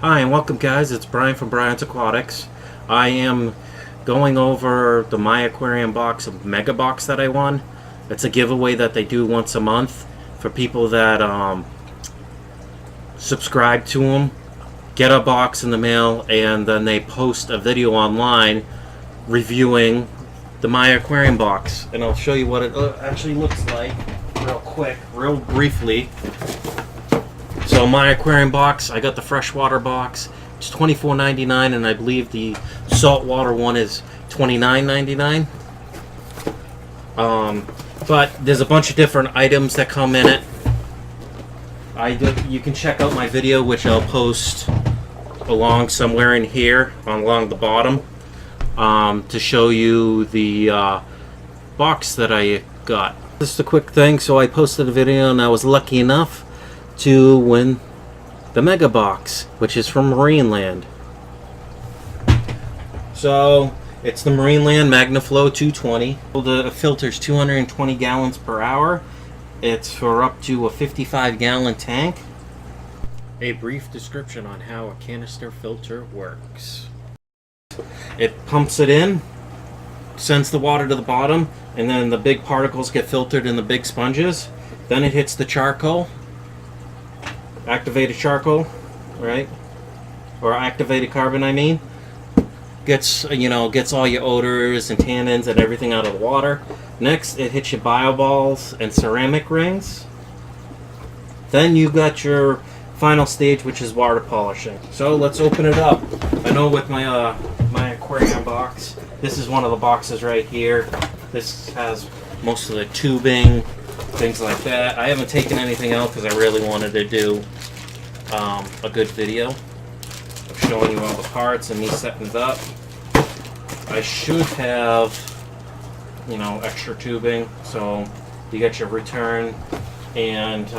Hi and welcome guys, it's Brian from Brian's Aquatics. I am going over the My Aquarium Box of Mega Box that I won. It's a giveaway that they do once a month for people that subscribe to them, get a box in the mail, and then they post a video online reviewing the My Aquarium Box. And I'll show you what it actually looks like real quick, real briefly. So My Aquarium Box, I got the freshwater box. It's $24.99, and I believe the saltwater one is $29.99. But there's a bunch of different items that come in it. You can check out my video, which I'll post along somewhere in here, along the bottom, to show you the box that I got. Just a quick thing. So I posted a video, and I was lucky enough to win the Mega Box, which is from Marineland. So it's the Marineland Magniflow 220. The filter's 220 gallons per hour. It's for up to a 55-gallon tank. A brief description on how a canister filter works. It pumps it in, sends the water to the bottom, and then the big particles get filtered in the big sponges. Then it hits the charcoal. Activated charcoal, right? Or activated carbon, I mean. Gets all your odors and tannins and everything out of the water. Next, it hits your bio balls and ceramic rings. Then you got your final stage, which is water polishing. So let's open it up. I know with my my aquarium box, this is one of the boxes right here. This has most of the tubing, things like that. I haven't taken anything out because I really wanted to do a good video of showing you all the parts and me setting it up. I should have, extra tubing, so you get your return and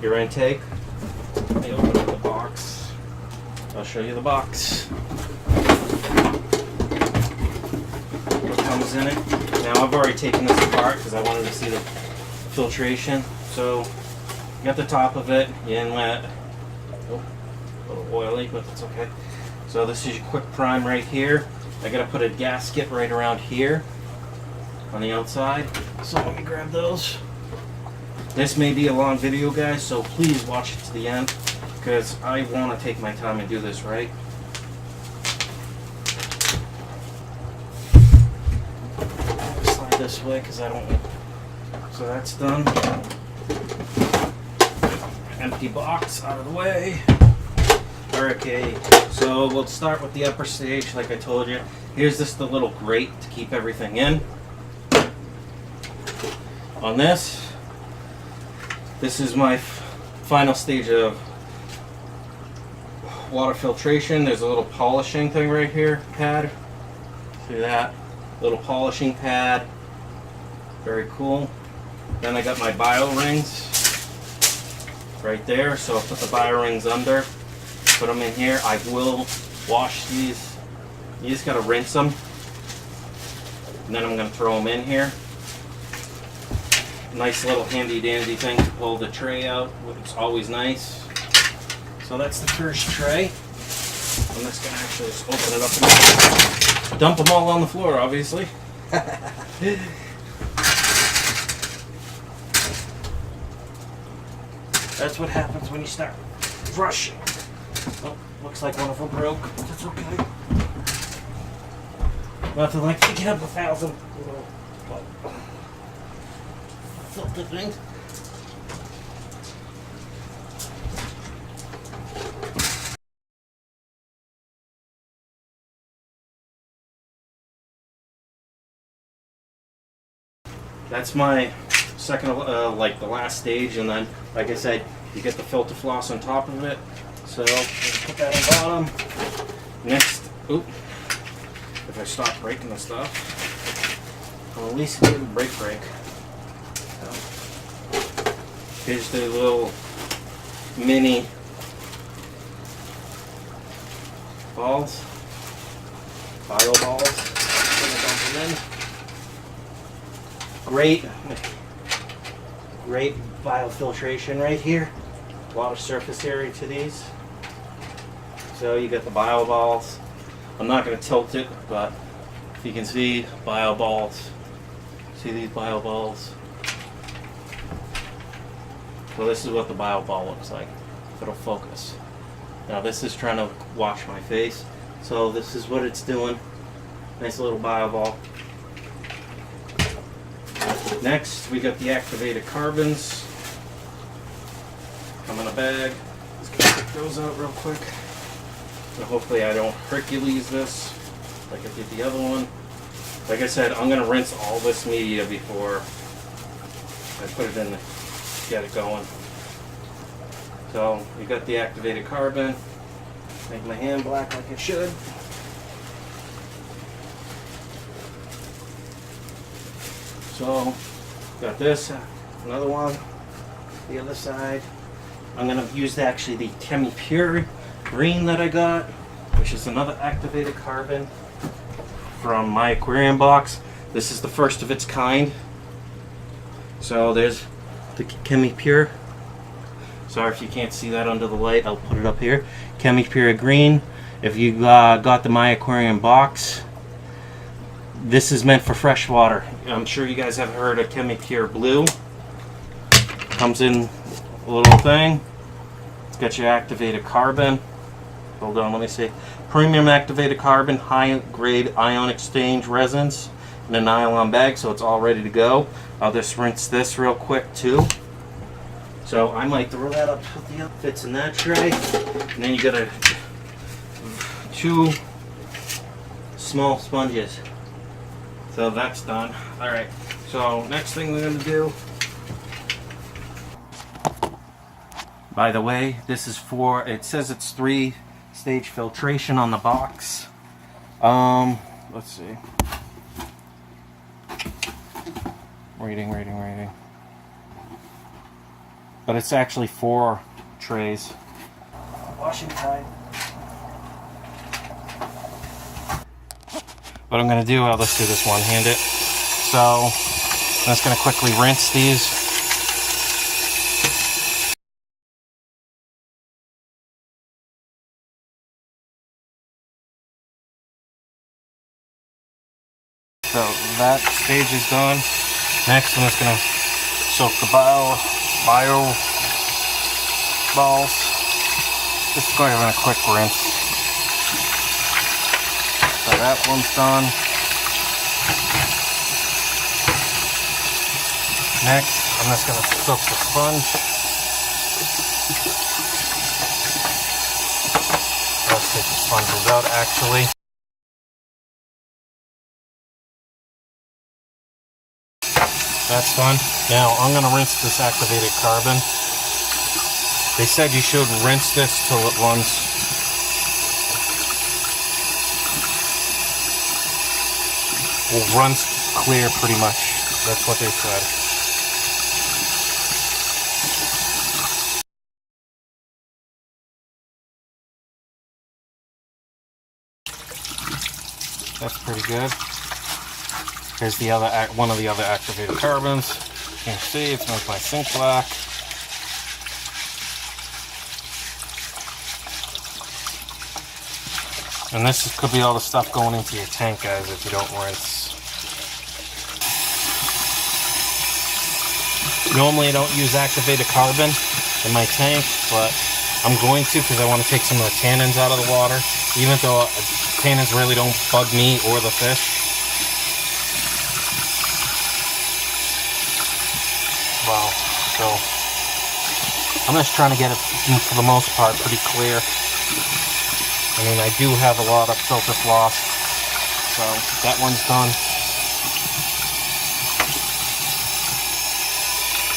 your intake. Let me open up the box. I'll show you the box. What comes in it. Now I've already taken this apart because I wanted to see the filtration. So you got the top of it, your inlet. Oh, a little oily, but that's okay. So this is your quick prime right here. I gotta put a gasket right around here on the outside. So let me grab those. This may be a long video, guys, so please watch it to the end because I want to take my time and do this right. Slide this way because I don't. So that's done. Empty box out of the way. Okay, so we'll start with the upper stage. Like I told you, here's just the little grate to keep everything in. On this is my final stage of water filtration. There's a little polishing thing right here, pad. See that? Little polishing pad. Very cool. Then I got my bio rings right there, so I'll put the bio rings under, put them in here. I will wash these. You just gotta rinse them, and then I'm gonna throw them in here. Nice little handy dandy thing to pull the tray out. It's always nice. So that's the first tray. I'm just gonna actually just open it up and dump them all on the floor, obviously. That's what happens when you start rushing. Oh, looks like one of them broke. That's okay. Nothing like picking up 1,000 little filter things. That's my second, like the last stage, and then, like I said, you get the filter floss on top of it. So put that on bottom. Next, if I stop breaking the stuff, I'll at least get a break. So, here's the little mini balls, bio balls. Dump them in. Great biofiltration right here. A lot of surface area to these. So you get the bio balls. I'm not going to tilt it, but if you can see bio balls. See these bio balls? So this is what the bio ball looks like. If it'll focus. Now this is trying to wash my face. So this is what it's doing. Nice little bio ball. Next, we got the activated carbons. Come in a bag. Let's get those out real quick. So hopefully I don't Hercules this like I did the other one. Like I said, I'm going to rinse all this media before I put it in to get it going. So we got the activated carbon. Make my hand black like it should. So got this, another one, the other side. I'm going to use actually the Chemi Pure green that I got, which is another activated carbon from My Aquarium Box. This is the first of its kind. So there's the Chemi Pure. Sorry if you can't see that under the light, I'll put it up here. Chemi Pure green. If you got the My Aquarium Box, this is meant for freshwater. I'm sure you guys have heard of Chemi Pure blue. Comes in a little thing. It's got your activated carbon. Hold on, let me see. Premium activated carbon, high grade ion exchange resins in a nylon bag, so it's all ready to go. I'll just rinse this real quick too. So I might throw that up with the fits in that tray. And then you got two small sponges. So that's done. Alright, so next thing we're going to do. By the way, this is for, it says it's 3-stage filtration on the box. Let's see. Reading. But it's actually 4 trays. Washing time. What I'm going to do, I'll just do this one-handed. So I'm just going to quickly rinse these. So that stage is done. Next, I'm just going to soak the bio balls. Just go ahead and a quick rinse. So that one's done. Next, I'm just going to soak the sponge. Let's take the sponges out actually. That's done. Now I'm going to rinse this activated carbon. They said you should rinse this till it runs. Well, runs clear pretty much. That's what they said. That's pretty good. Here's the other one of the other activated carbons. You can see it's made by Sink Black. And this could be all the stuff going into your tank, guys, if you don't rinse. Normally I don't use activated carbon in my tank, but I'm going to because I want to take some of the tannins out of the water, even though tannins really don't bug me or the fish. Wow, so I'm just trying to get it, for the most part, pretty clear. I mean, I do have a lot of filter floss, so that one's done.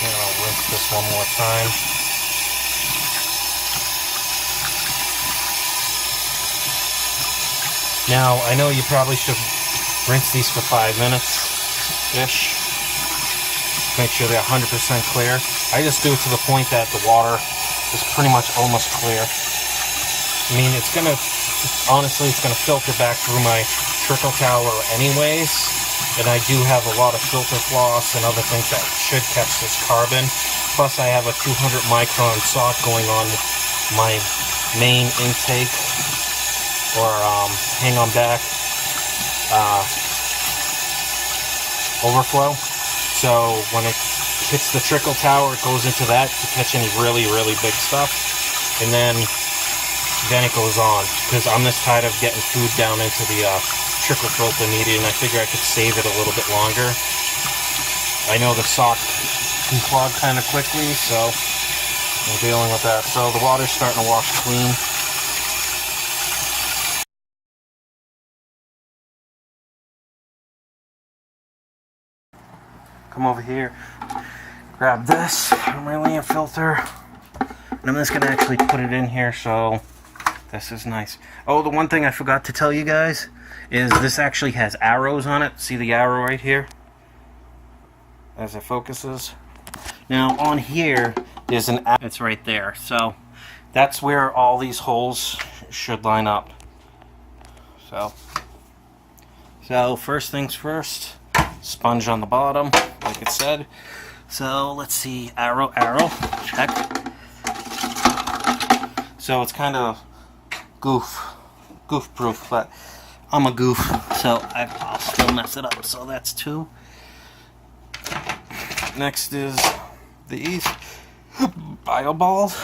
And I'll rinse this one more time. Now, I know you probably should rinse these for 5 minutes-ish. Make sure they're 100% clear. I just do it to the point that the water is pretty much almost clear. I mean, it's gonna, honestly, it's gonna filter back through my trickle towel anyways. And I do have a lot of filter floss and other things that should catch this carbon. Plus, I have a 200 micron sock going on my main intake. or hang on back overflow. So when it hits the trickle tower, it goes into that to catch any really, really big stuff. And then it goes on, because I'm just tired of getting food down into the trickle filter needed, and I figure I could save it a little bit longer. I know the sock can clog kind of quickly, so I'm dealing with that. So the water's starting to wash clean. Come over here, grab this from my lamp filter, and I'm just going to actually put it in here, so this is nice. Oh, the one thing I forgot to tell you guys is this actually has arrows on it. See the arrow right here? As it focuses. Now on here, there's an arrow. It's right there. So that's where all these holes should line up. So first things first, sponge on the bottom, like it said. So let's see, arrow, check. So it's kind of goof proof, but I'm a goof, so I'll still mess it up. So that's 2. Next is these bio balls.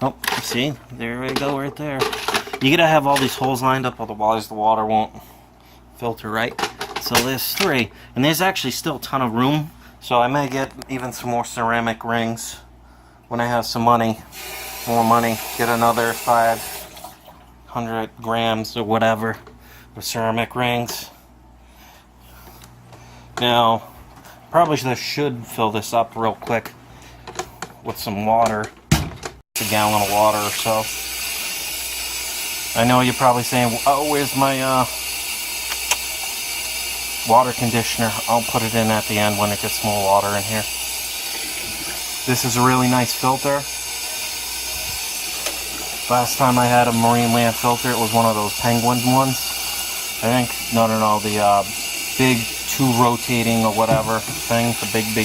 Oh, see, there we go, right there. You gotta have all these holes lined up, otherwise the water won't filter right. So there's 3, and there's actually still a ton of room. So I may get even some more ceramic rings when I have some money, more money. Get another 500 grams or whatever of ceramic rings. Now, probably should fill this up real quick with some water, a gallon of water or so. I know you're probably saying, oh, where's my water conditioner? I'll put it in at the end when it gets more water in here. This is a really nice filter. Last time I had a Marineland filter, it was one of those penguin ones. I think, no, the big 2 rotating or whatever thing, the big, I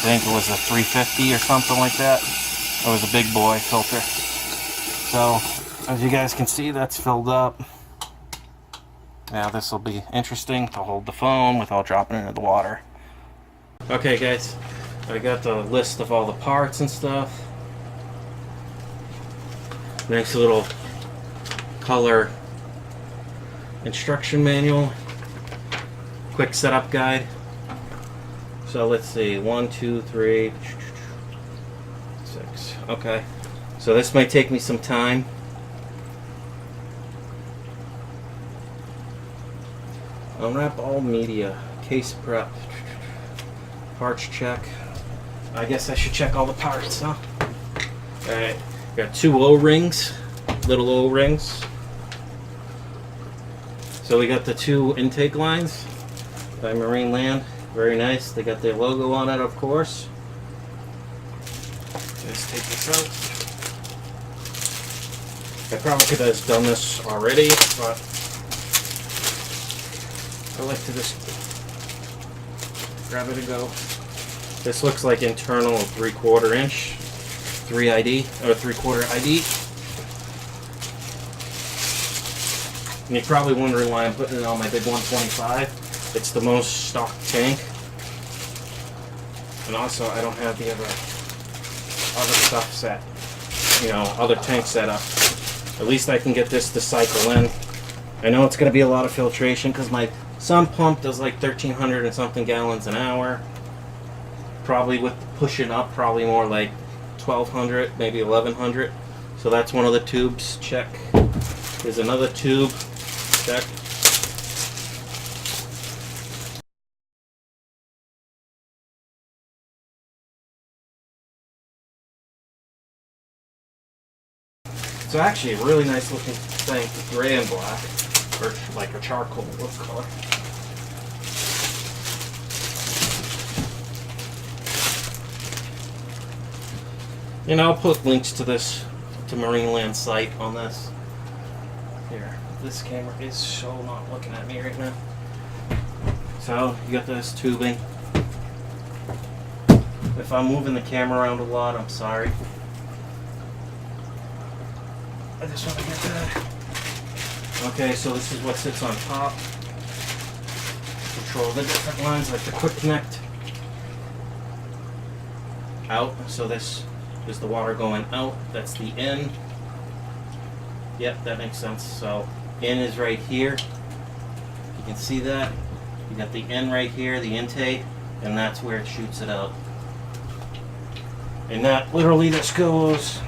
think it was a 350 or something like that. It was a big boy filter. So, as you guys can see, that's filled up. Now this will be interesting to hold the phone without dropping it into the water. Okay guys, I got the list of all the parts and stuff. Nice little color instruction manual. Quick setup guide. So let's see, 1, 2, 3, 6. Okay, so this might take me some time. Unwrap all media, case prep, parts check. I guess I should check all the parts, huh? Alright, got 2 O-rings, little O-rings. So we got the 2 intake lines by Marineland, very nice. They got their logo on it, of course. Let's take this out. I probably could have done this already, but I like to just grab it and go. This looks like internal 3/4 inch, 3 ID, or 3/4 ID. And you're probably wondering why I'm putting it on my big 125. It's the most stocked tank. And also I don't have the other stuff set, other tank set up. At least I can get this to cycle in. I know it's going to be a lot of filtration because my sump pump does like 1,300 and something gallons an hour. Probably with pushing up, probably more like 1,200, maybe 1,100. So that's one of the tubes. Check. There's another tube. Check. It's actually a really nice looking thing, gray and black, or like a charcoal color. And I'll put links to this, to Marineland site on this. Here, this camera is so not looking at me right now. So, you got this tubing. If I'm moving the camera around a lot, I'm sorry. I just want to get that. Okay, so this is what sits on top. Control the different lines, like the quick connect. Out, so this is the water going out. That's the in. Yep, that makes sense. So in is right here. You can see that. You got the in right here, the intake, and that's where it shoots it out. And that literally just goes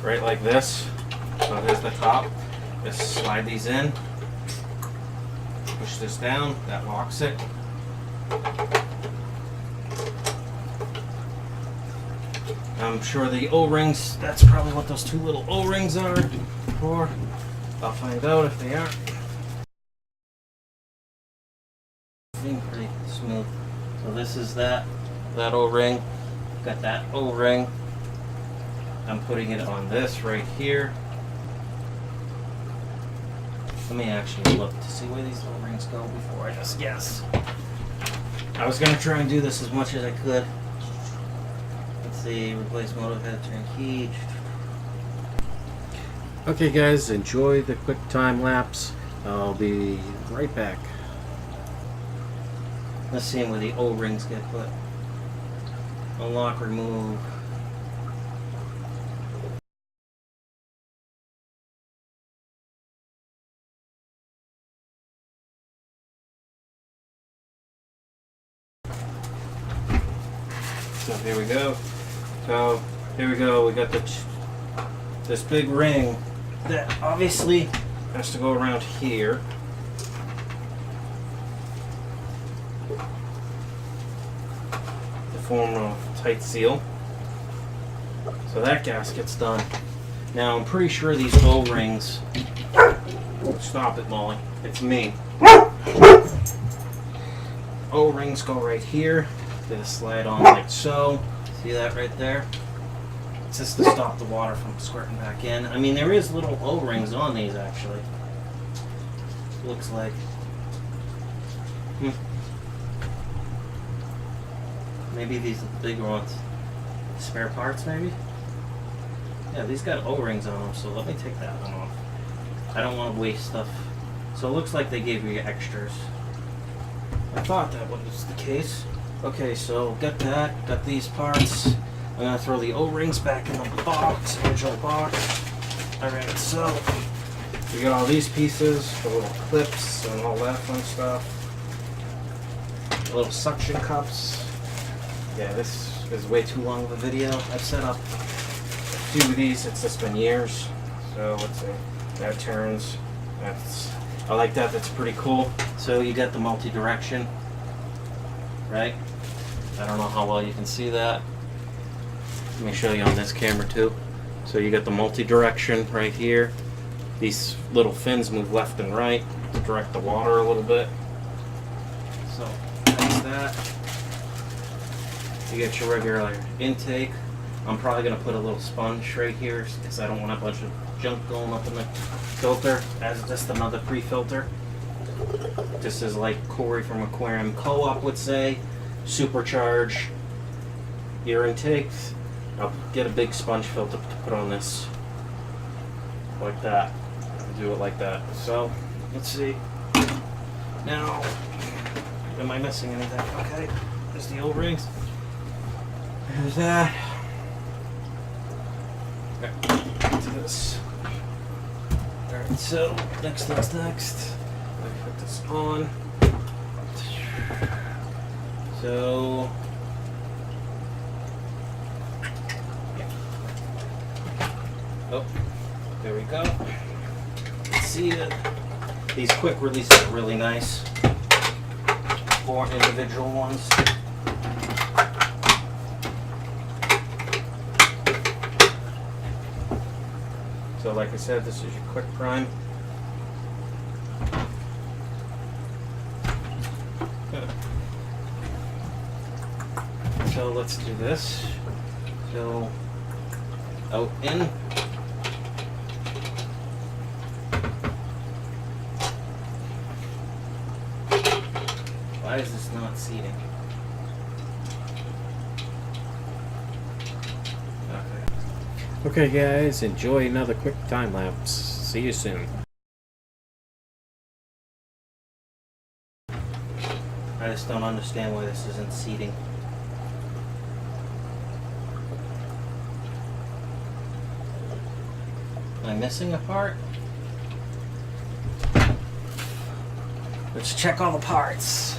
right like this. So there's the top. Just slide these in. Push this down. That locks it. I'm sure the O-rings, that's probably what those two little O-rings are for. I'll find out if they are. Being pretty smooth. So this is that O-ring. Got that O-ring. I'm putting it on this right here. Let me actually look to see where these little rings go before I just guess. I was going to try and do this as much as I could. Let's see, replace motor head, turn key. Okay guys, enjoy the quick time lapse. I'll be right back. Let's see where the O-rings get put. Unlock, remove. So here we go. So here we go. We got this big ring that obviously has to go around here. To form a tight seal. So that gasket's done. Now I'm pretty sure these O-rings. Stop it, Molly. It's me. O-rings go right here. They slide on like so. See that right there? It's just to stop the water from squirting back in. I mean, there is little O-rings on these actually. Looks like. Maybe these are the bigger ones. Spare parts, maybe? Yeah, these got O-rings on them, so let me take that one off. I don't want to waste stuff. So it looks like they gave you extras. I thought that was the case. Okay, so got that, got these parts. I'm gonna throw the O-rings back in the box, original box. Alright, so we got all these pieces, the little clips and all that fun stuff. Little suction cups. Yeah, this is way too long of a video. I've set up a few of these, it's just been years. So let's see, that turns. I like that, that's pretty cool. So you got the multi-direction, right? I don't know how well you can see that. Let me show you on this camera too. So you got the multi-direction right here. These little fins move left and right to direct the water a little bit. So that's that. You get your regular intake. I'm probably going to put a little sponge right here because I don't want a bunch of junk going up in the filter as just another pre-filter. This is like Corey from Aquarium Co-op would say, supercharge your intakes. I'll get a big sponge filter to put on this like that. I'll do it like that. So let's see. Now, am I missing anything? Okay, there's the O-rings. There's that. Okay, to this. Alright, so next. Let me put this on. So oh, there we go. See it. These quick releases are really nice for individual ones. So like I said, this is your quick prime. So let's do this. So out in. Why is this not seating? Okay guys, enjoy another quick time lapse. See you soon. I just don't understand why this isn't seating. Am I missing a part? Let's check all the parts.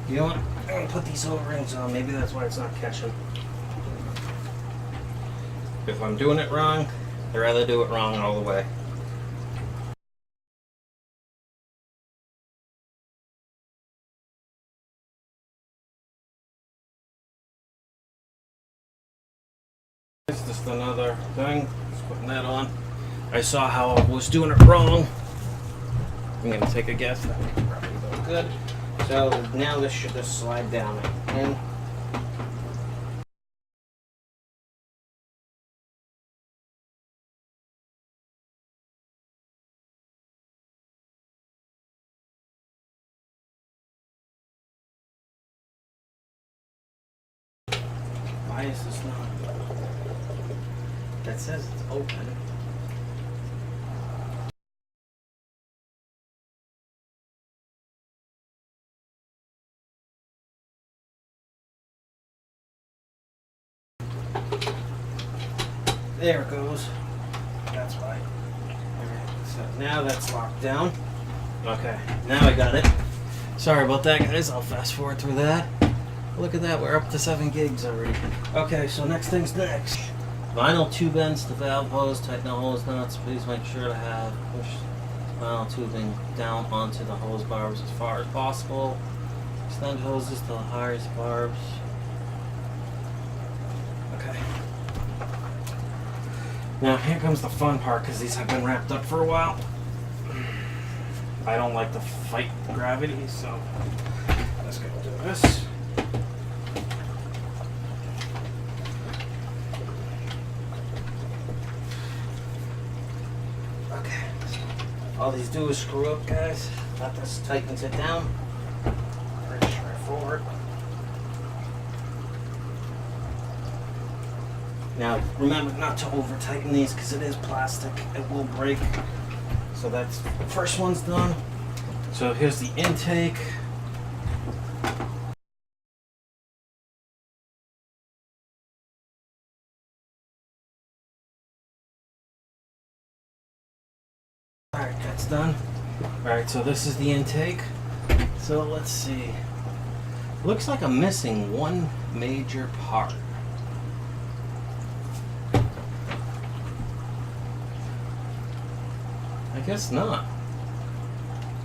You know what? I'm gonna put these O-rings on. Maybe that's why it's not catching. If I'm doing it wrong, I'd rather do it wrong all the way. It's just another thing. Just putting that on. I saw how I was doing it wrong. I'm gonna take a guess. That would probably go good. So now this should just slide down in. Why is this not? That says it's open. There it goes. That's why. Alright, so now that's locked down. Okay, now I got it. Sorry about that, guys. I'll fast forward through that. Look at that, we're up to 7 gigs already. Okay, so next thing's next. Vinyl tube ends to valve hose, tighten the hose nuts. Please make sure to have push vinyl tubing down onto the hose barbs as far as possible. Extend hoses to the highest barbs. Okay. Now here comes the fun part, because these have been wrapped up for a while. I don't like to fight gravity, so let's go do this. Okay, so all these do is screw up, guys. That just tightens it down. Pretty straightforward. Now, remember not to over tighten these because it is plastic. It will break. So that's the first one's done. So here's the intake. Alright, that's done. Alright, so this is the intake. So let's see. Looks like I'm missing one major part. I guess not.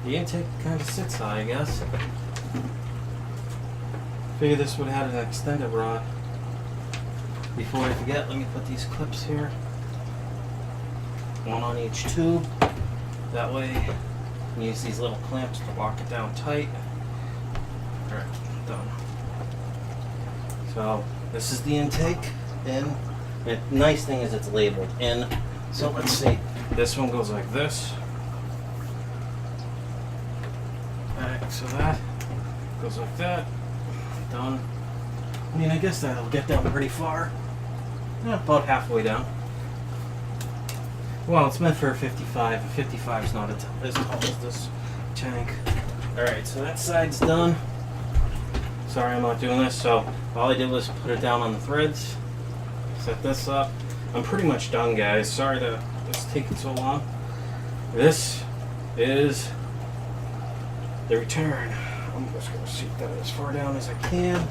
The intake kind of sits high, I guess. Figure this would have had an extended rod. Before I forget, let me put these clips here. One on each tube. That way, you can use these little clamps to lock it down tight. Alright, done. So, this is the intake in. The nice thing is it's labeled in. So let's see. This one goes like this. Alright, so that goes like that. Done. I mean, I guess that'll get down pretty far. Yeah, about halfway down. Well, it's meant for a 55. A 55 is not as tall as this tank. Alright, so that side's done. Sorry I'm not doing this. So all I did was put it down on the threads. Set this up. I'm pretty much done, guys. Sorry that it's taking so long. This is the return. I'm just going to shoot that as far down as I can.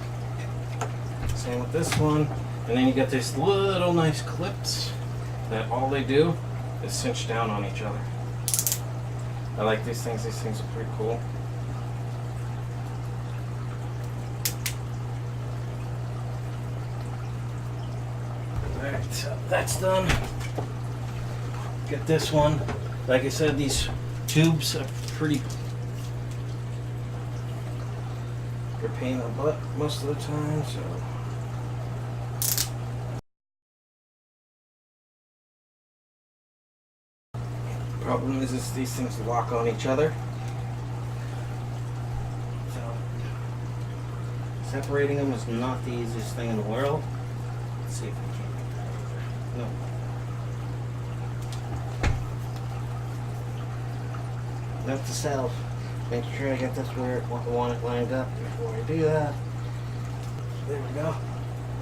Same with this one. And then you get these little nice clips that all they do is cinch down on each other. I like these things. These things are pretty cool. Alright, so that's done. Get this one. Like I said, these tubes are pretty... they're a pain in the butt most of the time, so... Problem is these things lock on each other. Separating them is not the easiest thing in the world. Let's see if we can get that over. No. Note to self, make sure I get this where I want it lined up before I do that. There we go.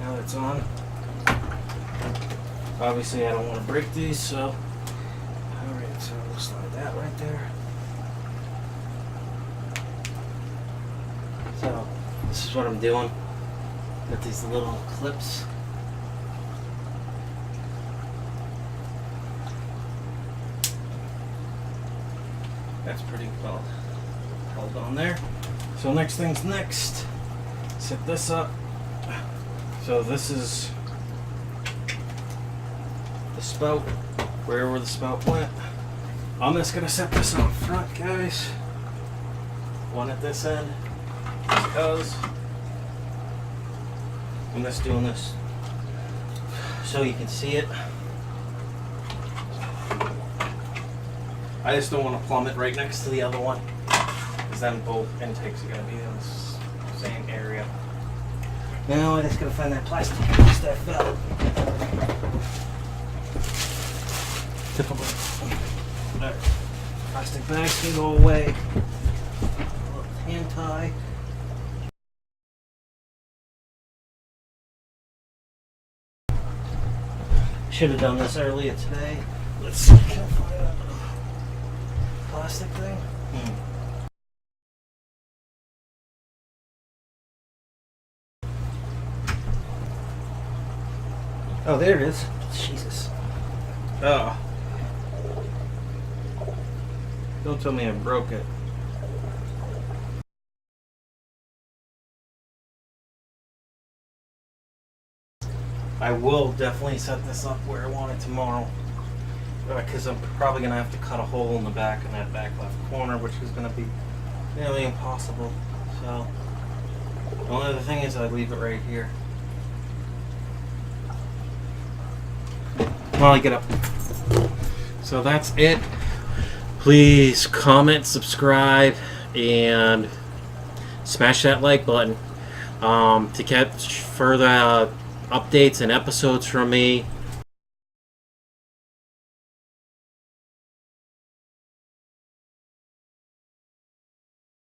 Now it's on. Obviously I don't want to break these, so alright, so we'll slide that right there. So this is what I'm doing. Got these little clips. That's pretty well held on there. So next thing's next. Set this up. So this is the spout, wherever the spout went. I'm just gonna set this on front, guys. One at this end, because I'm just doing this so you can see it. I just don't want to plumb it right next to the other one, because then both intakes are going to be in the same area. Now I just got to find that plastic piece that fell. Typical. Alright. Plastic bags can go away. A little hand tie. Should have done this earlier today. Let's see, can I find that plastic thing? Oh, there it is. Jesus. Oh. Don't tell me I broke it. I will definitely set this up where I want it tomorrow, because I'm probably going to have to cut a hole in the back in that back left corner, which is going to be nearly impossible. So the only other thing is I leave it right here. While I get up. So that's it. Please comment, subscribe, and smash that like button to catch further updates and episodes from me.